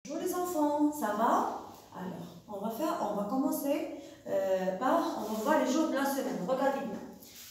Bonjour les enfants, ça va? Alors, on va commencer on va voir les jours de la semaine. Regardez bien.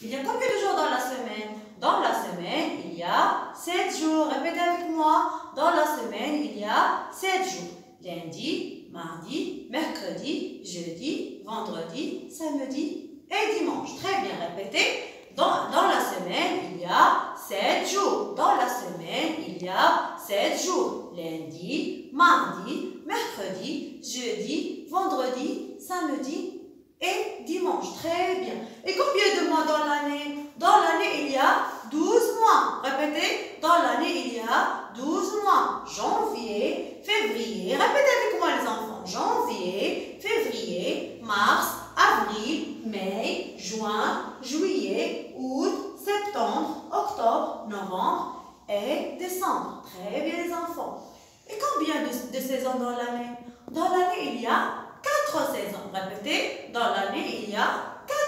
Il y a combien de jours dans la semaine? Dans la semaine, il y a 7 jours. Répétez avec moi. Dans la semaine, il y a 7 jours. Lundi, mardi, mercredi, jeudi, vendredi, samedi et dimanche. Très bien, répétez. Dans la semaine, il y a 7 jours. Dans la semaine, il y a 7 jours. Lundi, mardi, mercredi, jeudi, vendredi, samedi et dimanche. Très bien. Et combien de mois dans l'année? Dans l'année, il y a 12 mois. Répétez. Dans l'année, il y a 12 mois. Janvier, février. Répétez avec moi les enfants. Janvier, février, mars, avril, mai, juin, juillet, août, septembre, octobre, novembre et décembre. Très bien les enfants. Et combien de saisons dans l'année? Dans l'année, il y a 4 saisons. Répétez, dans l'année, il y a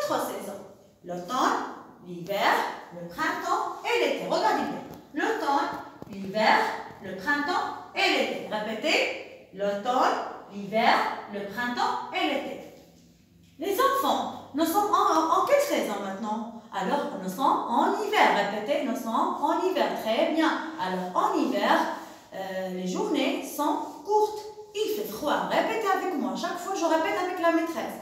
4 saisons. L'automne, l'hiver, le printemps et l'été. Regardez bien. L'automne, l'hiver, le printemps et l'été. Répétez, l'automne, l'hiver, le printemps et l'été. Les enfants, nous sommes en quelle saison maintenant? Alors, nous sommes en hiver. Répétez, nous sommes en hiver. Très bien. Alors, en hiver, les journées sont courtes. Il fait froid. Répétez avec moi. Chaque fois, je répète avec la maîtresse.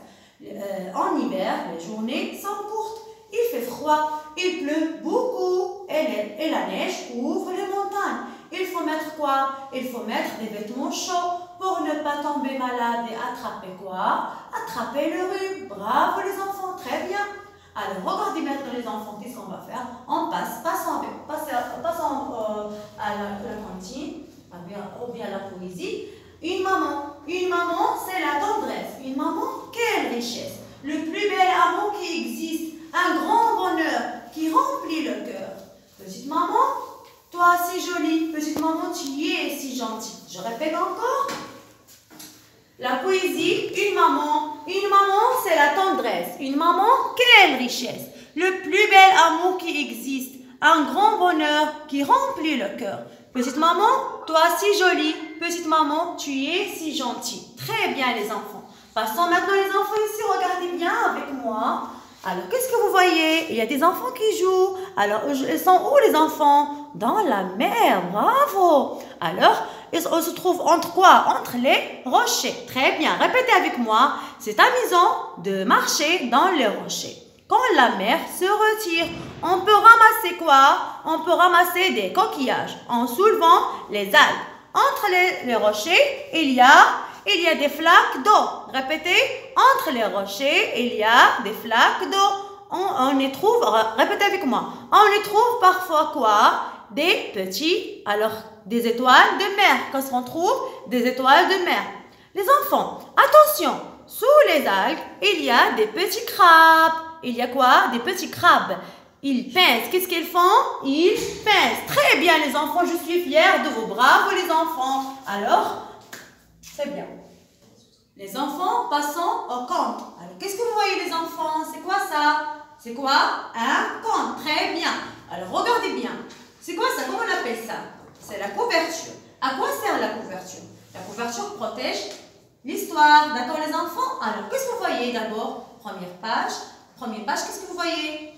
En hiver, les journées sont courtes. Il fait froid. Il pleut beaucoup. Et la neige couvre les montagnes. Il faut mettre quoi? Il faut mettre des vêtements chauds pour ne pas tomber malade et attraper quoi? Attraper le rhume. Bravo les enfants. Très bien. Alors, regardez maintenant les enfants, qu'est-ce qu'on va faire? On passons à la cantine, ou bien à la poésie. Une maman, c'est la tendresse. Une maman, quelle richesse! Le plus bel amour qui existe, un grand bonheur qui remplit le cœur. Petite maman, toi si jolie, petite maman, tu es si gentille. Je répète encore. La poésie, une maman, c'est la tendresse. Une maman, quelle richesse! Le plus bel amour qui existe, un grand bonheur qui remplit le cœur. Petite maman, toi si jolie, petite maman, tu es si gentille. Très bien les enfants. Passons maintenant les enfants ici, regardez bien avec moi. Alors, qu'est-ce que vous voyez? Il y a des enfants qui jouent. Alors, ils sont où les enfants? Dans la mer, bravo! Alors, ils se trouvent entre quoi? Entre les rochers. Très bien, répétez avec moi. C'est amusant de marcher dans les rochers. Quand la mer se retire, on peut ramasser quoi? On peut ramasser des coquillages en soulevant les algues. Entre les rochers, il y a des flaques d'eau. Répétez, entre les rochers, il y a des flaques d'eau. On y trouve, répétez avec moi, on y trouve parfois quoi? Des petits, alors des étoiles de mer. Qu'est-ce qu'on trouve? Des étoiles de mer. Les enfants, attention, sous les algues, il y a des petits crabes. Il y a quoi? Des petits crabes. Ils pincent. Qu'est-ce qu'ils font? Ils pincent. Très bien les enfants, je suis fière de vous. Bravo les enfants. Alors, c'est bien. Les enfants, passons au conte. Alors, qu'est-ce que vous voyez les enfants? C'est quoi ça? C'est quoi? Un conte. Très bien. Alors, regardez bien. C'est quoi ça? Comment on appelle ça? C'est la couverture. À quoi sert la couverture? La couverture protège l'histoire. D'accord les enfants? Alors, qu'est-ce que vous voyez d'abord? Première page, qu'est-ce que vous voyez?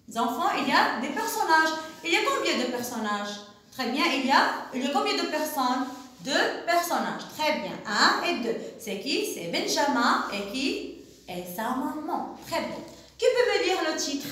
Les enfants, il y a des personnages. Il y a combien de personnages? Très bien, il y a combien de personnes? 2 personnages. Très bien, 1 et 2. C'est qui? C'est Benjamin et qui? Et sa maman. Très bien. Qui peut me lire le titre?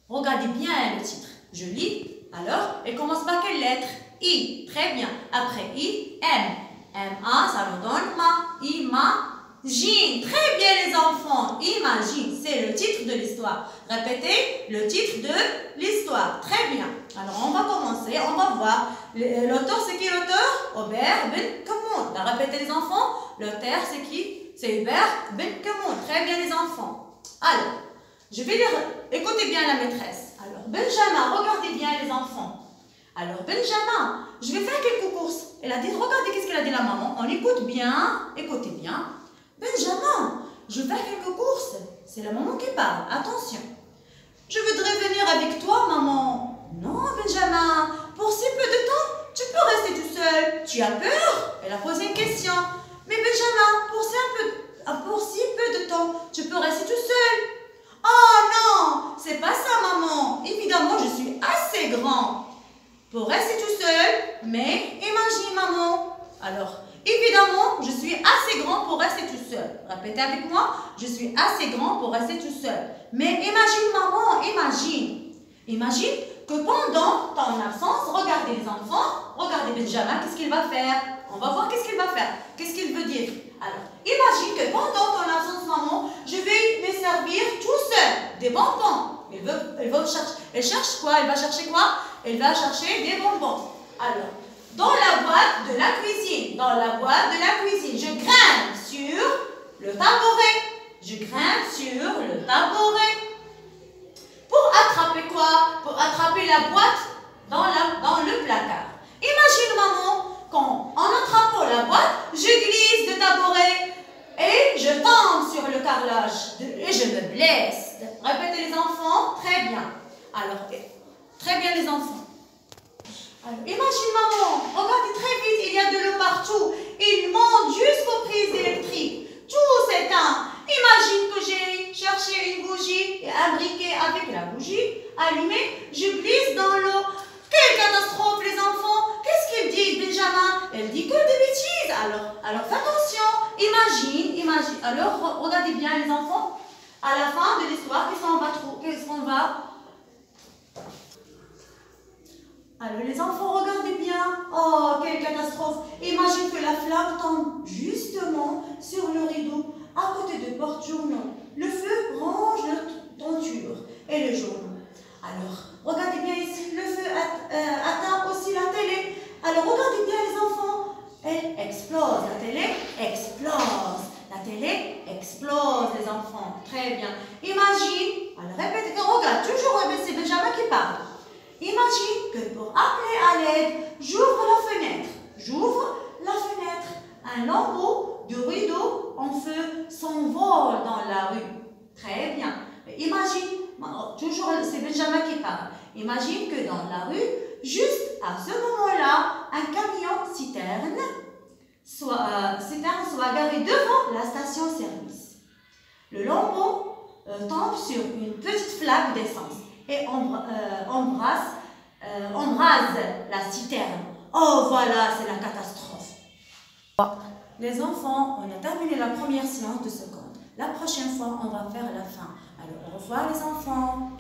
Regardez bien le titre. Je lis. Alors, il commence par quelle lettre? I. Très bien. Après I, M. M-A, ça nous donne ma. Imagine. Très bien les enfants. Imagine. C'est le titre de l'histoire. Répétez le titre de l'histoire. Très bien. Alors, on va commencer. On va voir. L'auteur, c'est qui l'auteur? Hubert Ben Kamoun. Répétez les enfants. L'auteur, c'est qui? C'est Hubert Ben Kamoun. Très bien les enfants. Alors, je vais lire. Écoutez bien la maîtresse. Alors, Benjamin, regardez bien les enfants. Alors, Benjamin, je vais faire quelques courses. Elle a dit, regardez qu'est-ce qu'elle a dit la maman. On écoute bien. Écoutez bien. Benjamin, je vais faire quelques courses. C'est la maman qui parle. Attention. Je voudrais venir avec toi, maman. Non, Benjamin. Pour si peu de temps, tu peux rester tout seul. Tu as peur? Elle a posé une question. Mais Benjamin, pour si peu de temps, tu peux rester tout seul. Oh non, c'est pas ça, maman. Évidemment, je suis assez grand pour rester tout seul. Mais imagine, maman. Alors, évidemment, je suis assez grand pour rester tout seul. Répétez avec moi. Je suis assez grand pour rester tout seul. Mais imagine, maman, imagine. Imagine que pendant ton absence, regardez les enfants, regardez Benjamin, qu'est-ce qu'il va faire? On va voir qu'est-ce qu'il va faire. Qu'est-ce qu'il veut dire? Alors, imagine que pendant ton absence, maman, je vais me servir tout seul des bonbons. Elle cherche quoi? Elle va chercher quoi? Elle va chercher des bonbons. Alors, dans la boîte de la cuisine, je grimpe sur le tabouret. Je grimpe sur le tabouret. Pour attraper quoi? Pour attraper la boîte dans le placard. Imagine, maman, qu'en attrapant la boîte, je glisse de tabouret et je tombe sur le carrelage et je me blesse. Répétez les enfants, très bien. Alors, très bien les enfants. Alors, imagine, maman, regardez très vite, il y a de l'eau partout. Il monte jusqu'aux prises électriques. Tout s'éteint. Imagine que j'ai cherché une bougie et un briquet avec la bougie allumée. Je glisse dans l'eau. Quelle catastrophe, les enfants! Qu'est-ce qu'ils disent, Benjamin? Elle dit que des bêtises. Alors fais attention. Imagine. Alors, regardez bien, les enfants. À la fin de l'histoire, qu'est-ce qu'on va... Alors, les enfants, regardez bien. Oh, quelle catastrophe. Imagine que la flamme tombe justement sur le rideau, à côté de porte-journaux. Le feu ronge la tenture et le journal. Alors, regardez bien ici, le feu atteint aussi la télé. Alors, regardez bien les enfants. Elle explose, la télé explose. La télé explose, les enfants. Très bien. Imagine, alors répétez, regarde, toujours, c'est Benjamin qui parle. Imagine que pour appeler à l'aide, j'ouvre la fenêtre. Un lambeau de rideau en feu s'envole dans la rue. Très bien. Imagine, toujours c'est Benjamin qui parle. Imagine que dans la rue, juste à ce moment-là, un camion citerne soit garé devant la station-service. Le lambeau tombe sur une petite flaque d'essence et embrase la citerne. Oh, voilà, c'est la catastrophe. Les enfants, on a terminé la première séance de seconde. La prochaine fois, on va faire la fin. Alors, au revoir les enfants.